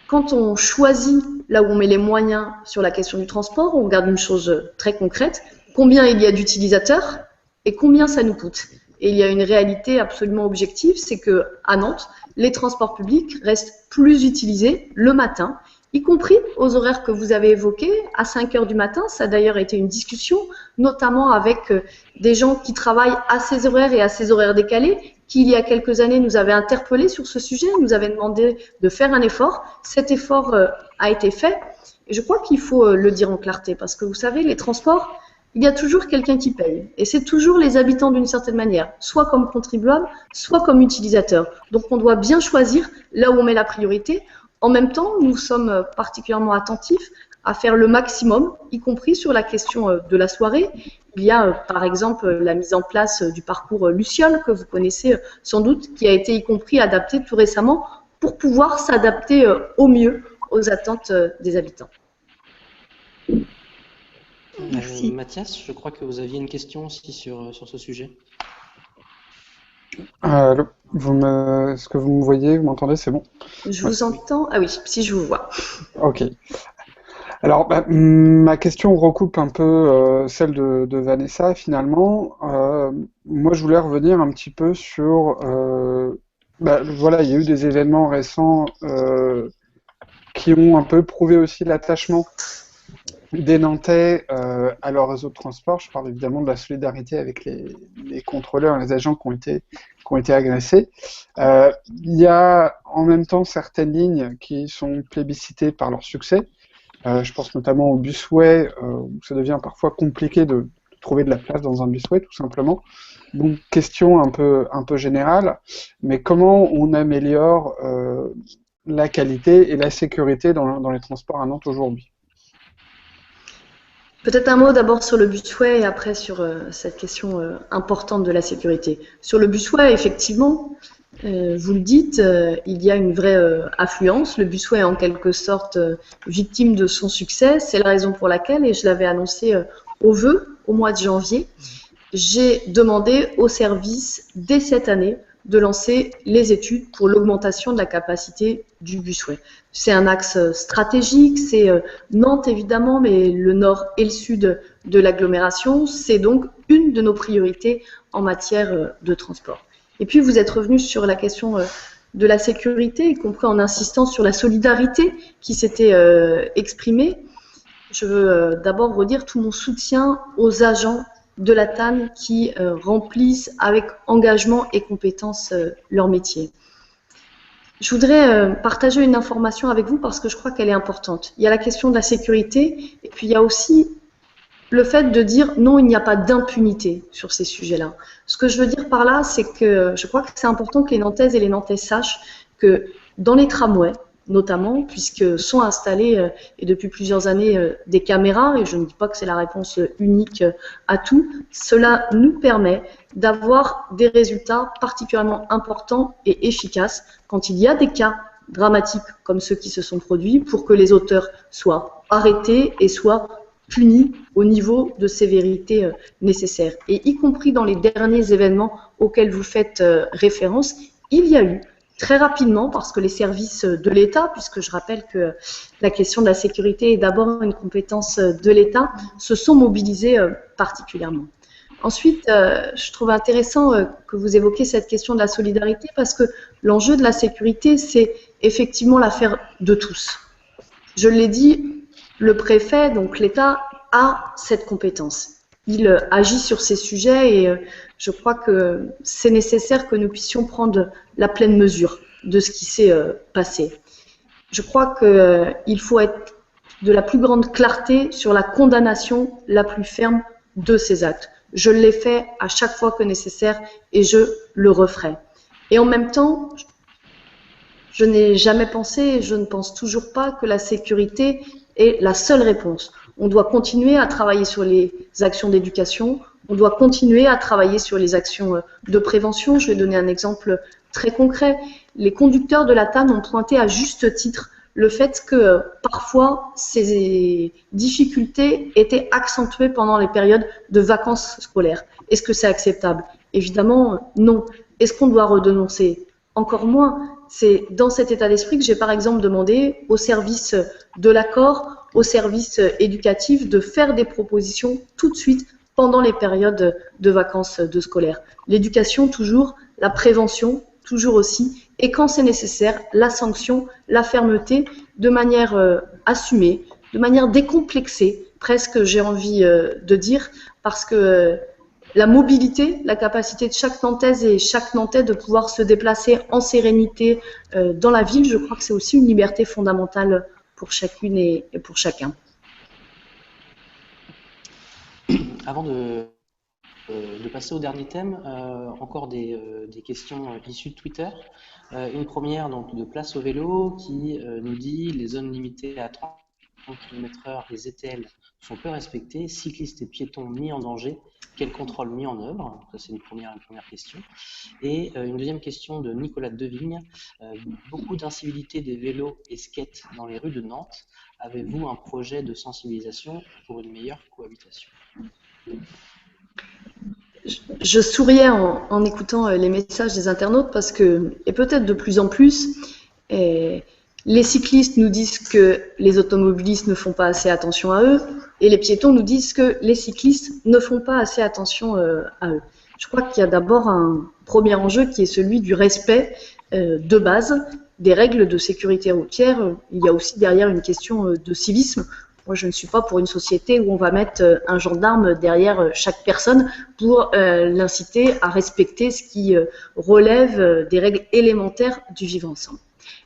Quand on choisit là où on met les moyens sur la question du transport, on regarde une chose très concrète, combien il y a d'utilisateurs et combien ça nous coûte. Et il y a une réalité absolument objective, c'est qu'à Nantes, les transports publics restent plus utilisés le matin, y compris aux horaires que vous avez évoqués, à 5 heures du matin. Ça a d'ailleurs été une discussion, notamment avec des gens qui travaillent à ces horaires et à ces horaires décalés, qui il y a quelques années nous avaient interpellés sur ce sujet, nous avaient demandé de faire un effort. Cet effort a été fait, et je crois qu'il faut le dire en clarté, parce que vous savez, les transports, il y a toujours quelqu'un qui paye, et c'est toujours les habitants d'une certaine manière, soit comme contribuables, soit comme utilisateurs. Donc on doit bien choisir là où on met la priorité. En même temps, nous sommes particulièrement attentifs à faire le maximum, y compris sur la question de la soirée. Il y a par exemple la mise en place du parcours Luciole, que vous connaissez sans doute, qui a été y compris adapté tout récemment pour pouvoir s'adapter au mieux aux attentes des habitants. Merci. Mathias, je crois que vous aviez une question aussi sur ce sujet. Est-ce que vous me voyez, vous m'entendez, c'est bon? Je vous entends. Ah oui, si je vous vois. Ok. Alors, ma question recoupe un peu celle de Vanessa, finalement. Moi, je voulais revenir un petit peu sur... voilà, il y a eu des événements récents qui ont un peu prouvé aussi l'attachement des Nantais à leur réseau de transport. Je parle évidemment de la solidarité avec les contrôleurs, les agents qui ont été agressés. Il y a en même temps certaines lignes qui sont plébiscitées par leur succès. Je pense notamment au busway, où ça devient parfois compliqué de trouver de la place dans un busway, tout simplement. Donc, question un peu générale, mais comment on améliore la qualité et la sécurité dans les transports à Nantes aujourd'hui? Peut-être un mot d'abord sur le busway et après sur cette question importante de la sécurité. Sur le busway, effectivement, vous le dites, il y a une vraie affluence. Le busway est en quelque sorte victime de son succès. C'est la raison pour laquelle, et je l'avais annoncé au vœu au mois de janvier, j'ai demandé au service dès cette année de lancer les études pour l'augmentation de la capacité du busway. C'est un axe stratégique, c'est Nantes évidemment, mais le nord et le sud de l'agglomération. C'est donc une de nos priorités en matière de transport. Et puis vous êtes revenu sur la question de la sécurité, y compris en insistant sur la solidarité qui s'était exprimée. Je veux d'abord redire tout mon soutien aux agents de la TAN qui remplissent avec engagement et compétence leur métier. Je voudrais partager une information avec vous parce que je crois qu'elle est importante. Il y a la question de la sécurité et puis il y a aussi le fait de dire non, il n'y a pas d'impunité sur ces sujets-là. Ce que je veux dire par là, c'est que je crois que c'est important que les Nantaises et les Nantais sachent que dans les tramways, notamment, puisque sont installées, et depuis plusieurs années, des caméras, et je ne dis pas que c'est la réponse unique à tout, cela nous permet d'avoir des résultats particulièrement importants et efficaces quand il y a des cas dramatiques comme ceux qui se sont produits, pour que les auteurs soient arrêtés et soient punis au niveau de sévérité nécessaire. Et y compris dans les derniers événements auxquels vous faites référence, il y a eu très rapidement, parce que les services de l'État, puisque je rappelle que la question de la sécurité est d'abord une compétence de l'État, se sont mobilisés particulièrement. Ensuite, je trouve intéressant que vous évoquiez cette question de la solidarité, parce que l'enjeu de la sécurité, c'est effectivement l'affaire de tous. Je l'ai dit, le préfet, donc l'État, a cette compétence. Il agit sur ces sujets et je crois que c'est nécessaire que nous puissions prendre la pleine mesure de ce qui s'est passé. Je crois qu'il faut être de la plus grande clarté sur la condamnation la plus ferme de ces actes. Je l'ai fait à chaque fois que nécessaire et je le referai. Et en même temps, je n'ai jamais pensé, et je ne pense toujours pas, que la sécurité est la seule réponse. On doit continuer à travailler sur les actions d'éducation, on doit continuer à travailler sur les actions de prévention. Je vais donner un exemple très concret. Les conducteurs de la TAN ont pointé à juste titre le fait que parfois ces difficultés étaient accentuées pendant les périodes de vacances scolaires. Est-ce que c'est acceptable? Évidemment, non. Est-ce qu'on doit redénoncer? Encore moins. C'est dans cet état d'esprit que j'ai par exemple demandé au service de l'accord, au service éducatif, de faire des propositions tout de suite pendant les périodes de vacances de scolaire. L'éducation toujours, la prévention toujours aussi, et quand c'est nécessaire, la sanction, la fermeté, de manière assumée, de manière décomplexée, presque j'ai envie de dire, parce que la mobilité, la capacité de chaque Nantaise et chaque Nantais de pouvoir se déplacer en sérénité dans la ville, je crois que c'est aussi une liberté fondamentale pour chacune et pour chacun. Avant de passer au dernier thème, encore des questions issues de Twitter. Une première donc, de Place au vélo qui nous dit les zones limitées à 30 km/h, les ETL sont peu respectées, cyclistes et piétons mis en danger, quel contrôle mis en œuvre? Ça, c'est une première question. Et une deuxième question de Nicolas Devigne. Beaucoup d'incivilité des vélos et skates dans les rues de Nantes. Avez-vous un projet de sensibilisation pour une meilleure cohabitation? Je souriais en écoutant les messages des internautes parce que, et peut-être de plus en plus, les cyclistes nous disent que les automobilistes ne font pas assez attention à eux, et les piétons nous disent que les cyclistes ne font pas assez attention à eux. Je crois qu'il y a d'abord un premier enjeu qui est celui du respect de base des règles de sécurité routière. Il y a aussi derrière une question de civisme. Moi, je ne suis pas pour une société où on va mettre un gendarme derrière chaque personne pour l'inciter à respecter ce qui relève des règles élémentaires du vivre ensemble.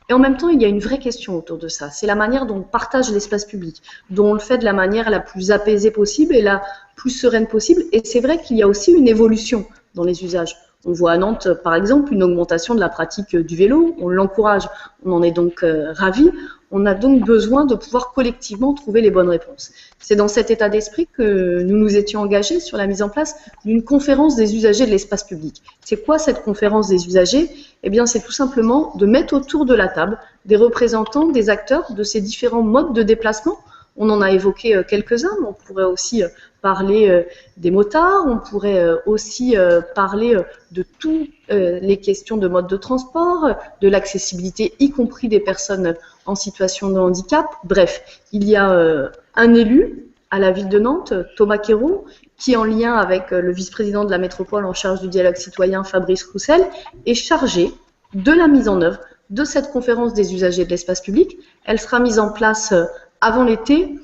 Et en même temps, il y a une vraie question autour de ça. C'est la manière dont on partage l'espace public, dont on le fait de la manière la plus apaisée possible et la plus sereine possible. Et c'est vrai qu'il y a aussi une évolution dans les usages. On voit à Nantes, par exemple, une augmentation de la pratique du vélo. On l'encourage. On en est donc ravis. On a donc besoin de pouvoir collectivement trouver les bonnes réponses. C'est dans cet état d'esprit que nous nous étions engagés sur la mise en place d'une conférence des usagers de l'espace public. C'est quoi cette conférence des usagers? Eh bien, c'est tout simplement de mettre autour de la table des représentants, des acteurs de ces différents modes de déplacement. On en a évoqué quelques-uns, mais on pourrait aussi parler des motards, on pourrait aussi parler de toutes les questions de mode de transport, de l'accessibilité, y compris des personnes en situation de handicap. Bref, il y a un élu à la ville de Nantes, Thomas Quéron, qui, en lien avec le vice-président de la métropole en charge du dialogue citoyen, Fabrice Roussel, est chargé de la mise en œuvre de cette conférence des usagers de l'espace public. Elle sera mise en place avant l'été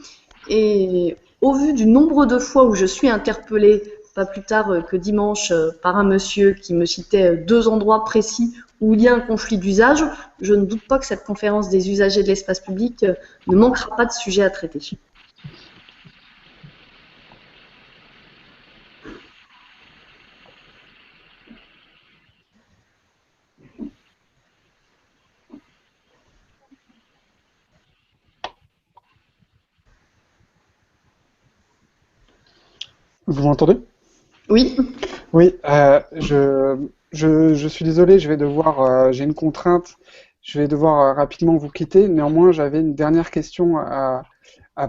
et au vu du nombre de fois où je suis interpellée, pas plus tard que dimanche, par un monsieur qui me citait 2 endroits précis où il y a un conflit d'usage, je ne doute pas que cette conférence des usagers de l'espace public ne manquera pas de sujets à traiter. Vous m'entendez? Oui, Oui, je suis désolé, je vais devoir, j'ai une contrainte, je vais devoir rapidement vous quitter. Néanmoins, j'avais une dernière question à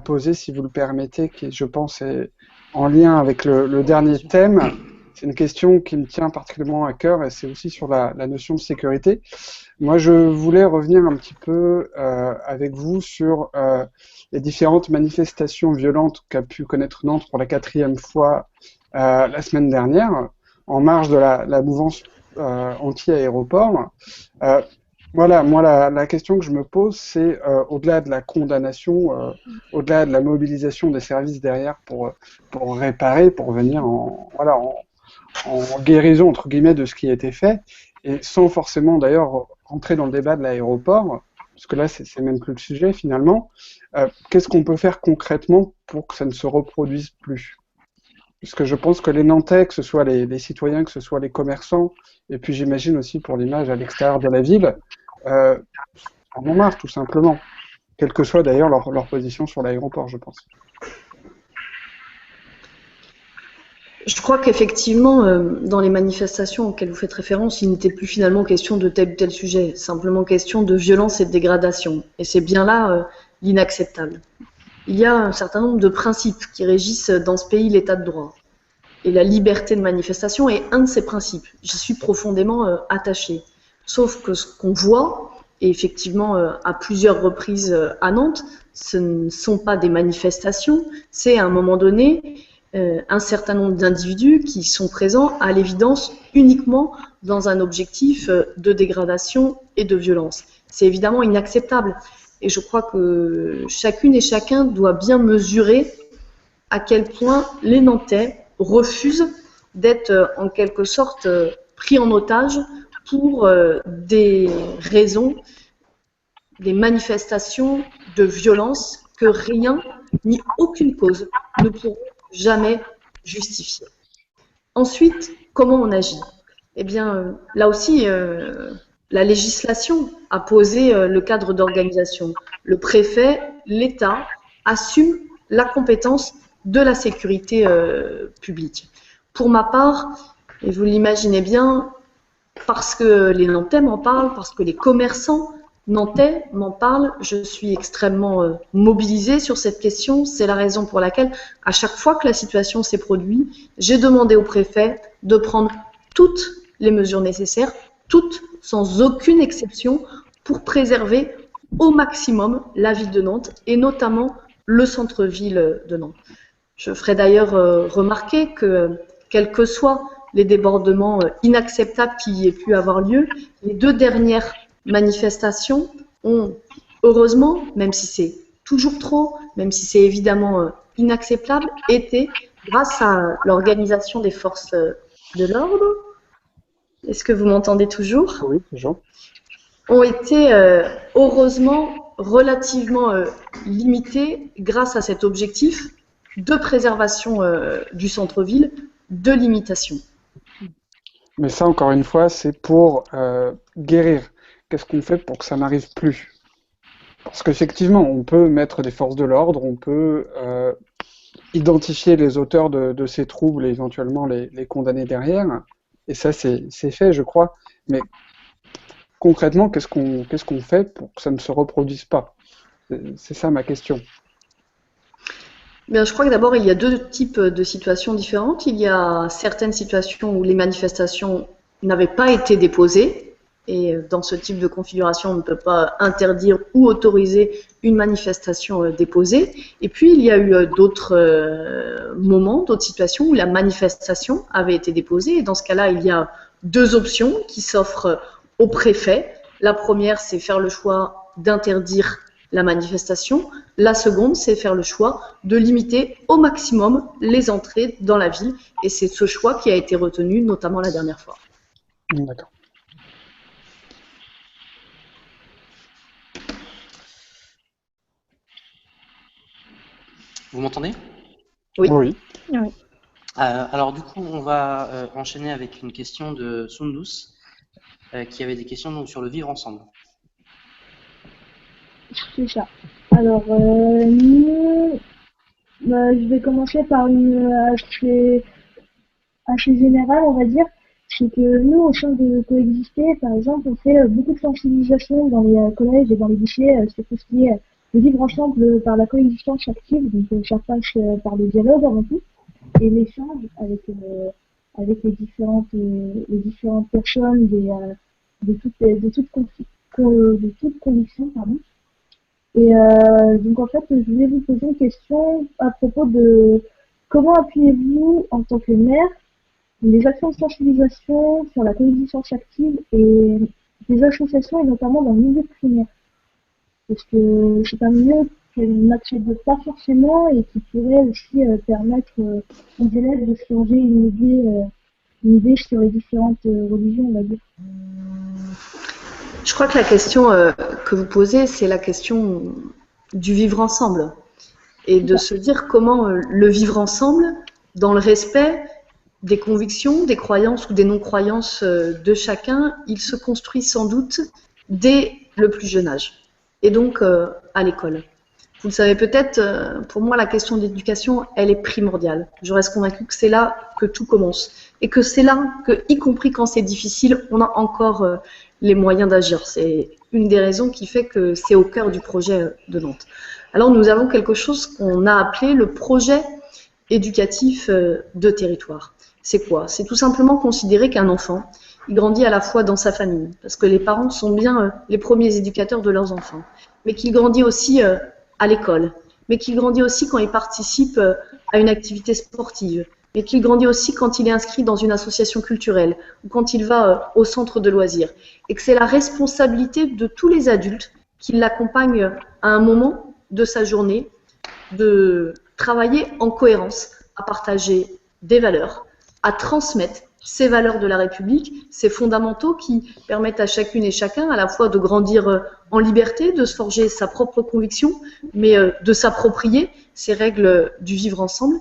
poser, si vous le permettez, qui, je pense, est en lien avec le dernier thème. C'est une question qui me tient particulièrement à cœur et c'est aussi sur la notion de sécurité. Moi, je voulais revenir un petit peu avec vous sur les différentes manifestations violentes qu'a pu connaître Nantes pour la 4e fois la semaine dernière, en marge de la mouvance anti-aéroport. Euh, voilà, moi, la question que je me pose, c'est au-delà de la condamnation, au-delà de la mobilisation des services derrière pour réparer, pour venir voilà, en guérison, entre guillemets, de ce qui a été fait, et sans forcément d'ailleurs rentrer dans le débat de l'aéroport, parce que là, c'est même plus le sujet finalement. Qu'est-ce qu'on peut faire concrètement pour que ça ne se reproduise plus? Puisque je pense que les Nantais, que ce soit les citoyens, que ce soit les commerçants, et puis j'imagine aussi pour l'image à l'extérieur de la ville, en ont marre tout simplement, quelle que soit d'ailleurs leur position sur l'aéroport, je pense. je crois qu'effectivement, dans les manifestations auxquelles vous faites référence, il n'était plus finalement question de tel ou tel sujet, simplement question de violence et de dégradation. Et c'est bien là l'inacceptable. Il y a un certain nombre de principes qui régissent dans ce pays l'état de droit. Et la liberté de manifestation est un de ces principes. J'y suis profondément attachée. Sauf que ce qu'on voit, et effectivement à plusieurs reprises à Nantes, ce ne sont pas des manifestations, c'est à un moment donné un certain nombre d'individus qui sont présents à l'évidence uniquement dans un objectif de dégradation et de violence. C'est évidemment inacceptable. Et je crois que chacune et chacun doit bien mesurer à quel point les Nantais refusent d'être en quelque sorte pris en otage pour des raisons, des manifestations de violence que rien ni aucune cause ne pourront jamais justifier. Ensuite, comment on agit? Eh bien, là aussi, la législation a posé le cadre d'organisation. Le préfet, l'État, assument la compétence de la sécurité publique. Pour ma part, et vous l'imaginez bien, parce que les Nantais m'en parlent, parce que les commerçants nantais m'en parlent, je suis extrêmement mobilisée sur cette question. C'est la raison pour laquelle, à chaque fois que la situation s'est produite, j'ai demandé au préfet de prendre toutes les mesures nécessaires, toutes, sans aucune exception, pour préserver au maximum la ville de Nantes et notamment le centre-ville de Nantes. Je ferai d'ailleurs remarquer que, quels que soient les débordements inacceptables qui y aient pu avoir lieu, les 2 dernières manifestations ont, heureusement, même si c'est toujours trop, même si c'est évidemment inacceptable, été, grâce à l'organisation des forces de l'ordre, est-ce que vous m'entendez toujours? Oui, toujours. Ont été heureusement relativement limitées grâce à cet objectif de préservation du centre-ville, de limitation. Mais ça, encore une fois, c'est pour guérir. Qu'est-ce qu'on fait pour que ça n'arrive plus? Parce qu'effectivement, on peut mettre des forces de l'ordre, on peut identifier les auteurs de ces troubles et éventuellement les condamner derrière. Et ça, c'est fait, je crois. Mais concrètement, qu'est-ce qu'on fait pour que ça ne se reproduise pas? C'est ça ma question. Bien, je crois que d'abord, il y a 2 types de situations différentes. Il y a certaines situations où les manifestations n'avaient pas été déposées. Et dans ce type de configuration, on ne peut pas interdire ou autoriser une manifestation déposée. Et puis, il y a eu d'autres moments, d'autres situations où la manifestation avait été déposée. Et dans ce cas-là, il y a 2 options qui s'offrent au préfet. La première, c'est faire le choix d'interdire la manifestation. La seconde, c'est faire le choix de limiter au maximum les entrées dans la ville. Et c'est ce choix qui a été retenu, notamment la dernière fois. D'accord. Vous m'entendez? Oui. Oui. Alors du coup, on va enchaîner avec une question de Sundus, qui avait des questions donc, sur le vivre ensemble. C'est ça. Alors, nous, Je vais commencer par une assez générale, on va dire. C'est que nous, au sein de Coexister, par exemple, on fait beaucoup de sensibilisation dans les collèges et dans les lycées sur tout ce qui est le vivre ensemble par la coexistence active. Donc ça passe par le dialogue avant tout et l'échange avec les différentes personnes de toute conviction, pardon. Et donc en fait, je voulais vous poser une question à propos de comment appuyez-vous en tant que maire les actions de sensibilisation sur la coexistence active et des associations, et notamment dans le milieu primaire. Parce que c'est un milieu qu'elles n'accèdent pas forcément et qui pourrait aussi permettre aux élèves de se changer une idée sur les différentes religions, on va dire. Je crois que la question que vous posez, c'est la question du vivre ensemble. Et de se dire comment le vivre ensemble, dans le respect des convictions, des croyances ou des non-croyances de chacun, il se construit sans doute dès le plus jeune âge. Et donc à l'école. Vous le savez peut-être, pour moi, la question d'éducation, elle est primordiale. Je reste convaincue que c'est là que tout commence. Et que c'est là que, y compris quand c'est difficile, on a encore les moyens d'agir. C'est une des raisons qui fait que c'est au cœur du projet de Nantes. Alors nous avons quelque chose qu'on a appelé le projet éducatif de territoire. C'est quoi? C'est tout simplement considérer qu'un enfant, il grandit à la fois dans sa famille, parce que les parents sont bien les premiers éducateurs de leurs enfants, mais qu'il grandit aussi à l'école, mais qu'il grandit aussi quand il participe à une activité sportive, mais qu'il grandit aussi quand il est inscrit dans une association culturelle ou quand il va au centre de loisirs. Et que c'est la responsabilité de tous les adultes qui l'accompagnent à un moment de sa journée de travailler en cohérence, à partager des valeurs, à transmettre ces valeurs de la République, ces fondamentaux qui permettent à chacune et chacun à la fois de grandir en liberté, de se forger sa propre conviction, mais de s'approprier ces règles du vivre ensemble.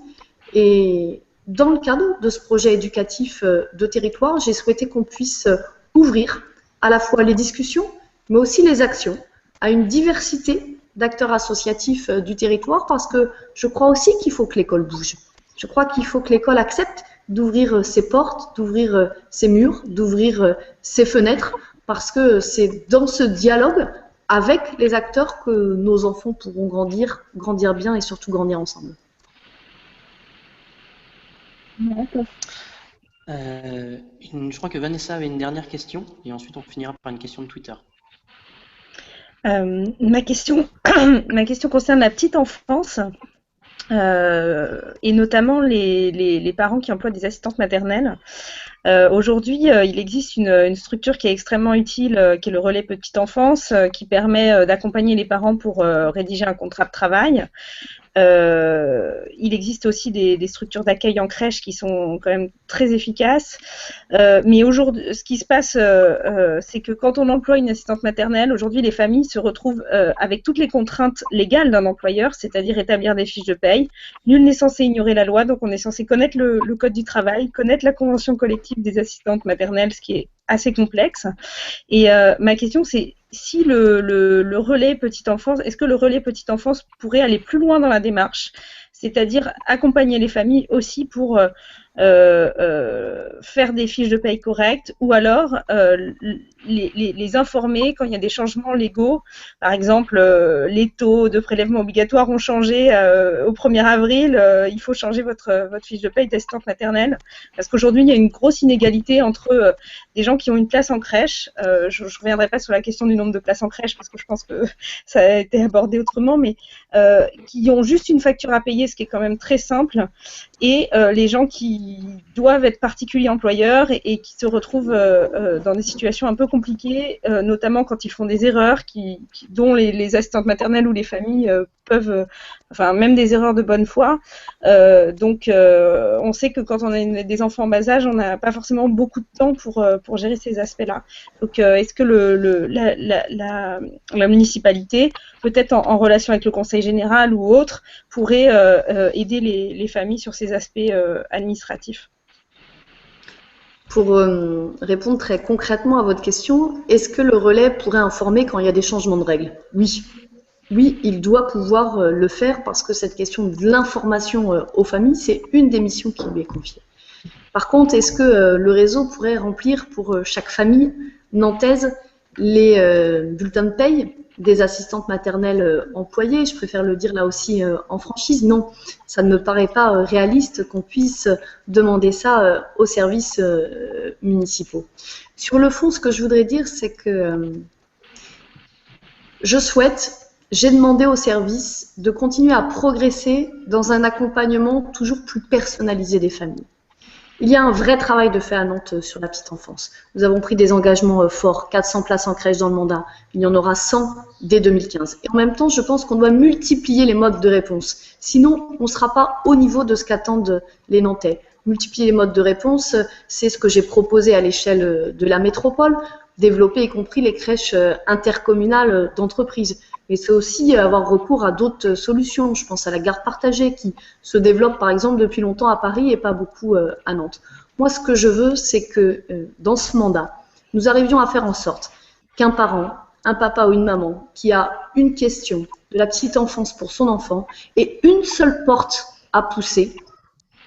Et dans le cadre de ce projet éducatif de territoire, j'ai souhaité qu'on puisse ouvrir à la fois les discussions, mais aussi les actions à une diversité d'acteurs associatifs du territoire, parce que je crois aussi qu'il faut que l'école bouge. Je crois qu'il faut que l'école accepte d'ouvrir ses portes, d'ouvrir ses murs, d'ouvrir ses fenêtres, parce que c'est dans ce dialogue avec les acteurs que nos enfants pourront grandir bien et surtout grandir ensemble. D'accord. Je crois que Vanessa avait une dernière question, et ensuite on finira par une question de Twitter. Ma question concerne la petite enfance. Et notamment les parents qui emploient des assistantes maternelles. Aujourd'hui, il existe une structure qui est extrêmement utile, qui est le relais petite enfance, qui permet d'accompagner les parents pour rédiger un contrat de travail. Il existe aussi des structures d'accueil en crèche qui sont quand même très efficaces. Mais aujourd'hui, ce qui se passe, c'est que quand on emploie une assistante maternelle, aujourd'hui, les familles se retrouvent avec toutes les contraintes légales d'un employeur, c'est-à-dire établir des fiches de paye. Nul n'est censé ignorer la loi, donc on est censé connaître le code du travail, connaître la convention collective des assistantes maternelles, ce qui est assez complexe. Et ma question, c'est si le relais petite enfance, est-ce que le relais petite enfance pourrait aller plus loin dans la démarche, c'est-à-dire accompagner les familles aussi pour faire des fiches de paye correctes, ou alors les informer quand il y a des changements légaux. Par exemple, les taux de prélèvement obligatoire ont changé au 1er avril, il faut changer votre fiche de paye d'assistante maternelle, parce qu'aujourd'hui il y a une grosse inégalité entre des gens qui ont une place en crèche, je ne reviendrai pas sur la question du nombre de places en crèche parce que je pense que ça a été abordé autrement, mais qui ont juste une facture à payer, ce qui est quand même très simple, et les gens qui doivent être particuliers employeurs et qui se retrouvent dans des situations un peu compliquées, notamment quand ils font des erreurs dont les assistantes maternelles ou les familles peuvent, enfin même des erreurs de bonne foi. Donc on sait que quand on a des enfants en bas âge, on n'a pas forcément beaucoup de temps pour gérer ces aspects-là. Donc est-ce que la municipalité, peut-être en relation avec le conseil général ou autre, pourrait aider les familles sur ces aspects administratifs? Pour répondre très concrètement à votre question, est-ce que le relais pourrait informer quand il y a des changements de règles? Oui. oui, il doit pouvoir le faire parce que cette question de l'information aux familles, c'est une des missions qui lui est confiée. Par contre, est-ce que le réseau pourrait remplir pour chaque famille nantaise les bulletins de paye des assistantes maternelles employées? Je préfère le dire là aussi en franchise. Non, ça ne me paraît pas réaliste qu'on puisse demander ça aux services municipaux. Sur le fond, ce que je voudrais dire, c'est que j'ai demandé aux services de continuer à progresser dans un accompagnement toujours plus personnalisé des familles. Il y a un vrai travail de fait à Nantes sur la petite enfance. Nous avons pris des engagements forts, 400 places en crèche dans le mandat. Il y en aura 100 dès 2015. Et en même temps, je pense qu'on doit multiplier les modes de réponse. Sinon, on ne sera pas au niveau de ce qu'attendent les Nantais. Multiplier les modes de réponse, c'est ce que j'ai proposé à l'échelle de la métropole, développer y compris les crèches intercommunales d'entreprises. Mais c'est aussi avoir recours à d'autres solutions. Je pense à la garde partagée qui se développe par exemple depuis longtemps à Paris et pas beaucoup à Nantes. Moi, ce que je veux, c'est que dans ce mandat, nous arrivions à faire en sorte qu'un parent, un papa ou une maman qui a une question de la petite enfance pour son enfant ait une seule porte à pousser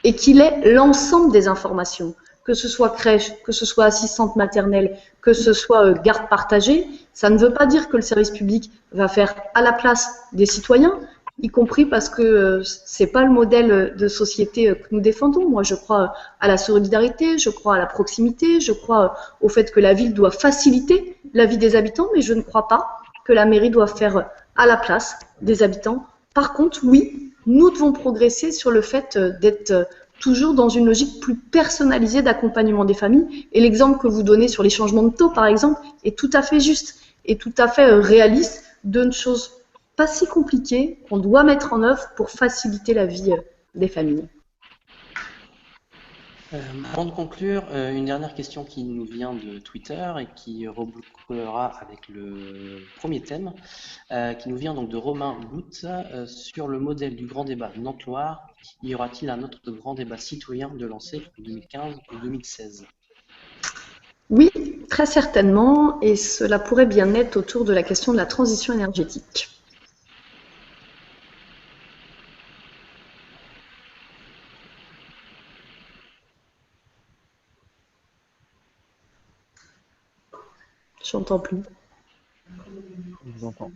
et qu'il ait l'ensemble des informations, que ce soit crèche, que ce soit assistante maternelle, que ce soit garde partagée. Ça ne veut pas dire que le service public va faire à la place des citoyens, y compris parce que c'est pas le modèle de société que nous défendons. Moi, je crois à la solidarité, je crois à la proximité, je crois au fait que la ville doit faciliter la vie des habitants, mais je ne crois pas que la mairie doit faire à la place des habitants. Par contre, oui, nous devons progresser sur le fait d'être toujours dans une logique plus personnalisée d'accompagnement des familles. Et l'exemple que vous donnez sur les changements de taux, par exemple, est tout à fait juste et tout à fait réaliste d'une chose pas si compliquée qu'on doit mettre en œuvre pour faciliter la vie des familles. Avant de conclure, une dernière question qui nous vient de Twitter et qui rebouclera avec le premier thème, qui nous vient donc de Romain Bout. Sur le modèle du grand débat de Nantes-Loire, y aura-t-il un autre grand débat citoyen de lancer en 2015 ou 2016? Oui, très certainement, et cela pourrait bien être autour de la question de la transition énergétique. J'entends plus. Je vous entends.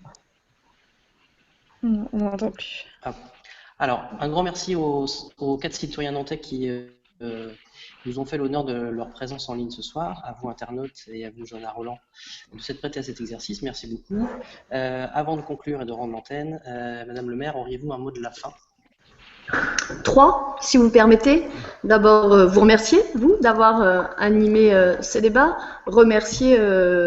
On n'entend plus. Ah. Alors, un grand merci aux 4 citoyens nantais qui nous ont fait l'honneur de leur présence en ligne ce soir, à vous internautes et à vous Johanna Roland, de s'être prêtés à cet exercice. Merci beaucoup. Avant de conclure et de rendre l'antenne, Madame le maire, auriez-vous un mot de la fin? 3, si vous me permettez. D'abord, vous remercier, vous, d'avoir animé ces débats. Remercier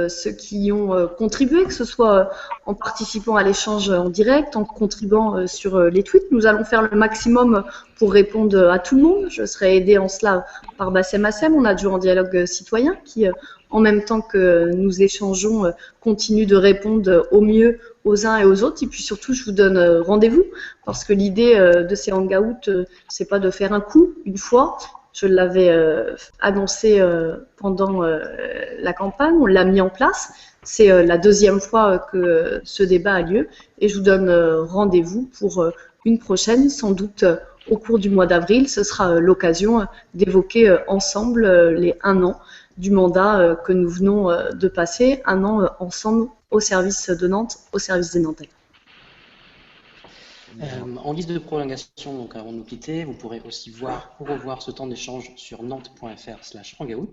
ceux qui ont contribué, que ce soit en participant à l'échange en direct, en contribuant sur les tweets. Nous allons faire le maximum pour répondre à tout le monde. Je serai aidée en cela par Bassem Assem, on a adjoint en dialogue citoyen, qui, en même temps que nous échangeons, continue de répondre au mieux aux uns et aux autres. Et puis surtout, je vous donne rendez-vous, parce que l'idée de ces hangouts, c'est pas de faire un coup, une fois. Je l'avais annoncé pendant la campagne, on l'a mis en place. C'est la deuxième fois que ce débat a lieu. Et je vous donne rendez-vous pour une prochaine, sans doute au cours du mois d'avril. Ce sera l'occasion d'évoquer ensemble les 1 an du mandat que nous venons de passer, 1 an ensemble au service de Nantes, au service des Nantais. En guise de prolongation, donc avant de nous quitter, vous pourrez aussi revoir ce temps d'échange sur nantes.fr/hangout.